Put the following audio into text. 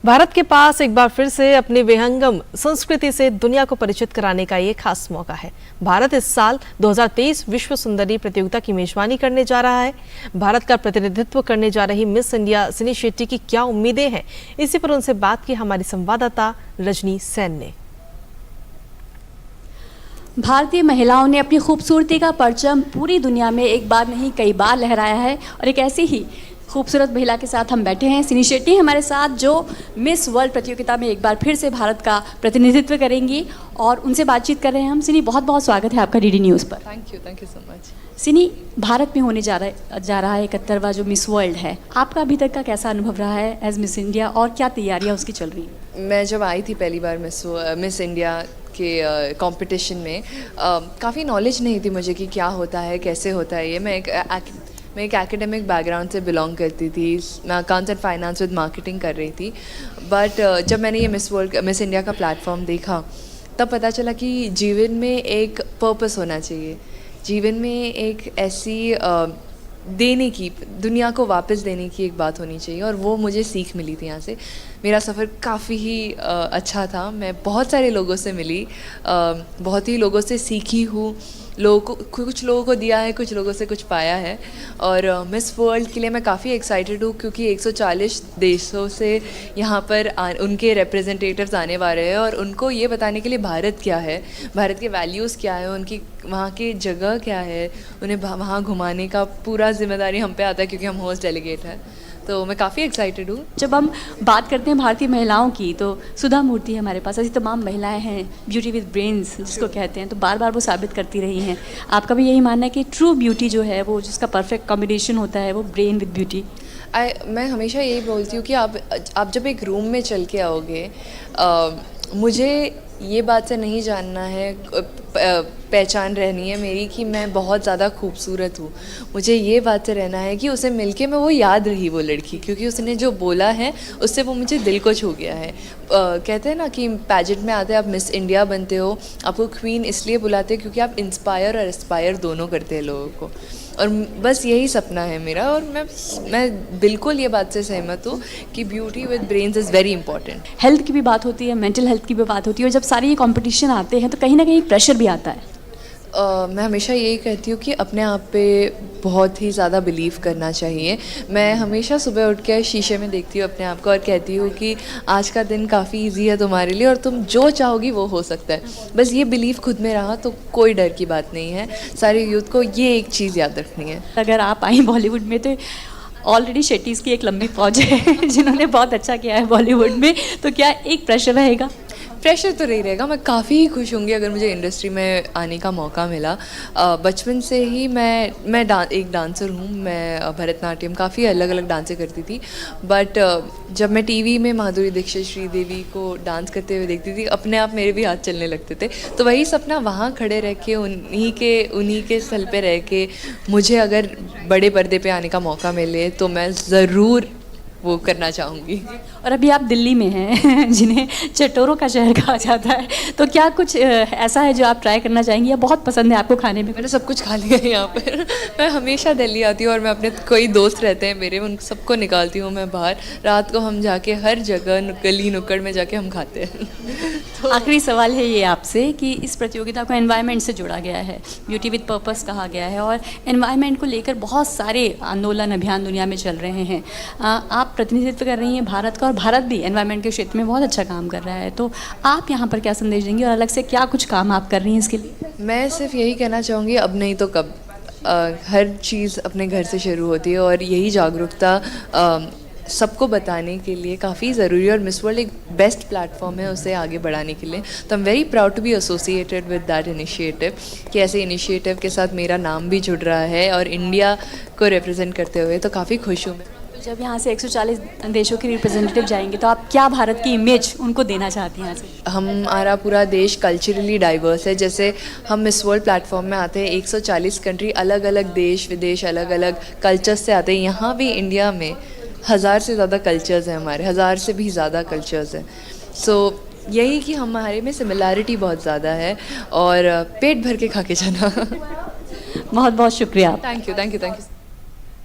भारत के पास एक बार फिर से अपनी विहंगम संस्कृति से दुनिया को परिचित कराने का ये खास मौका है। भारत इस साल 2023 विश्व सुंदरी प्रतियोगिता की मेजबानी करने जा रहा है। भारत का प्रतिनिधित्व करने जा रही मिस इंडिया सिनी शेट्टी की क्या उम्मीदें हैं, इसी पर उनसे बात की हमारी संवाददाता रजनी सेन ने। भारतीय महिलाओं ने अपनी खूबसूरती का परचम पूरी दुनिया में एक बार नहीं कई बार लहराया है और एक ऐसी ही खूबसूरत महिला के साथ हम बैठे हैं। सिनी शेट्टी हमारे साथ, जो मिस वर्ल्ड प्रतियोगिता में एक बार फिर से भारत का प्रतिनिधित्व करेंगी और उनसे बातचीत कर रहे हैं हम। सिनी, बहुत बहुत स्वागत है आपका डीडी न्यूज़ पर। Thank you so much. सिनी, भारत में होने जा रहा है 71वां जो मिस वर्ल्ड है, आपका अभी तक का कैसा अनुभव रहा है एज मिस इंडिया और क्या तैयारियाँ उसकी चल रही हैं? मैं जब आई थी पहली बार मिस इंडिया के कंपटीशन में काफ़ी नॉलेज नहीं थी मुझे कि क्या होता है, कैसे होता है ये। मैं एक एकेडमिक बैकग्राउंड से बिलोंग करती थी। मैं accounts and finance with marketing कर रही थी। बट जब मैंने ये मिस इंडिया का प्लेटफॉर्म देखा तब पता चला कि जीवन में एक पर्पस होना चाहिए, जीवन में एक ऐसी देने की, दुनिया को वापस देने की एक बात होनी चाहिए, और वो मुझे सीख मिली थी यहाँ से। मेरा सफ़र काफ़ी ही अच्छा था। मैं बहुत सारे लोगों से मिली, बहुत ही लोगों से सीखी हूँ। कुछ लोगों को दिया है, कुछ लोगों से कुछ पाया है। और मिस वर्ल्ड के लिए मैं काफ़ी एक्साइटेड हूँ क्योंकि 140 देशों से यहाँ पर उनके रिप्रेजेंटेटिव्स आने वाले हैं और उनको ये बताने के लिए भारत क्या है, भारत के वैल्यूज़ क्या है, उनकी वहाँ की जगह क्या है, उन्हें वहाँ घुमाने का पूरा जिम्मेदारी हम पे आता है क्योंकि हम होस्ट डेलीगेट हैं। तो मैं काफ़ी एक्साइटेड हूँ। जब हम बात करते हैं भारतीय महिलाओं की तो सुधा मूर्ति हमारे पास, ऐसी तमाम महिलाएं हैं, ब्यूटी विद ब्रेन्स जिसको कहते हैं, तो बार बार वो साबित करती रही हैं। आपका भी यही मानना है कि ट्रू ब्यूटी जो है वो जिसका परफेक्ट कॉम्बिनेशन होता है वो ब्रेन विद ब्यूटी? मैं हमेशा यही बोलती हूँ कि आप जब एक रूम में चल के आओगे, मुझे ये बात से नहीं जानना है, पहचान रहनी है मेरी कि मैं बहुत ज़्यादा खूबसूरत हूँ। मुझे ये बात से रहना है कि उसे मिलके मैं वो याद रही वो लड़की, क्योंकि उसने जो बोला है उससे वो मुझे दिल को छू गया है। कहते हैं ना कि पैजेंट में आते आप मिस इंडिया बनते हो, आपको क्वीन इसलिए बुलाते हैं क्योंकि आप इंस्पायर और एस्पायर दोनों करते हैं लोगों को, और बस यही सपना है मेरा। और मैं बिल्कुल ये बात से सहमत हूँ कि beauty with brains is very important. Health की भी बात होती है, मेंटल हेल्थ की भी बात होती है, और जब सारे ये कॉम्पिटिशन आते हैं तो कहीं ना कहीं प्रेशर भी आता है। मैं हमेशा यही कहती हूँ कि अपने आप पे बहुत ही ज़्यादा बिलीव करना चाहिए। मैं हमेशा सुबह उठ के शीशे में देखती हूँ अपने आप को और कहती हूँ कि आज का दिन काफ़ी इजी है तुम्हारे लिए और तुम जो चाहोगी वो हो सकता है। बस ये बिलीव खुद में रहा तो कोई डर की बात नहीं है। सारे यूथ को ये एक चीज़ याद रखनी है। अगर आप आई बॉलीवुड में तो ऑलरेडी शेट्टीज़ की एक लंबी फौज है जिन्होंने बहुत अच्छा किया है बॉलीवुड में, तो क्या एक प्रेशर रहेगा? प्रेशर तो नहीं रहेगा। मैं काफ़ी ही खुश होंगी अगर मुझे इंडस्ट्री में आने का मौका मिला। बचपन से ही मैं एक डांसर हूँ। मैं भरतनाट्यम काफ़ी अलग अलग डांसें करती थी, बट जब मैं टीवी में माधुरी दीक्षित, श्रीदेवी को डांस करते हुए देखती थी, अपने आप मेरे भी हाथ चलने लगते थे। तो वही सपना वहाँ खड़े रह के उन्हीं के स्थल पे रह के मुझे अगर बड़े पर्दे पे आने का मौका मिले तो मैं ज़रूर वो करना चाहूँगी। और अभी आप दिल्ली में हैं जिन्हें चटोरों का शहर कहा जाता है, तो क्या कुछ ऐसा है जो आप ट्राई करना चाहेंगी या बहुत पसंद है आपको खाने में? मैंने सब कुछ खा लिया है यहाँ पर। मैं हमेशा दिल्ली आती हूँ और मैं अपने कोई दोस्त रहते हैं मेरे, उन सबको निकालती हूँ मैं बाहर। रात को हम जाके हर जगह गली नुक्कड़ में जाके हम खाते हैं। तो आखिरी सवाल है ये आपसे कि इस प्रतियोगिता को एनवायरनमेंट से जोड़ा गया है, ब्यूटी विद पर्पस कहा गया है, और एनवायरनमेंट को लेकर बहुत सारे आंदोलन अभियान दुनिया में चल रहे हैं। आप प्रतिनिधित्व कर रही हैं भारत का, और भारत भी एनवायरनमेंट के क्षेत्र में बहुत अच्छा काम कर रहा है, तो आप यहाँ पर क्या संदेश देंगी और अलग से क्या कुछ काम आप कर रही हैं इसके लिए? मैं सिर्फ यही कहना चाहूँगी, अब नहीं तो कब। हर चीज़ अपने घर से शुरू होती है और यही जागरूकता सबको बताने के लिए काफ़ी ज़रूरी है, और मिस वर्ल्ड एक बेस्ट प्लेटफॉर्म है उसे आगे बढ़ाने के लिए। तो I am very proud to be associated with that initiative, कि ऐसे इनिशिएटिव के साथ मेरा नाम भी जुड़ रहा है और इंडिया को रिप्रेजेंट करते हुए, तो काफ़ी खुश हूँ मैं। जब यहाँ से 140 देशों के रिप्रेजेंटेटिव जाएंगे तो आप क्या भारत की इमेज उनको देना चाहती हैं यहाँ से? हमारा पूरा देश कल्चरली डाइवर्स है। जैसे हम मिस वर्ल्ड प्लेटफॉर्म में आते हैं, 140 कंट्री, अलग अलग देश विदेश, अलग अलग कल्चर्स से आते हैं। यहाँ भी इंडिया में 1000 से ज़्यादा कल्चर्स हैं, हमारे 1000 से भी ज़्यादा कल्चर्स हैं। सो यही कि हमारे में सिमिलैरिटी बहुत ज़्यादा है, और पेट भर के खा के जाना। बहुत बहुत शुक्रिया। Thank you.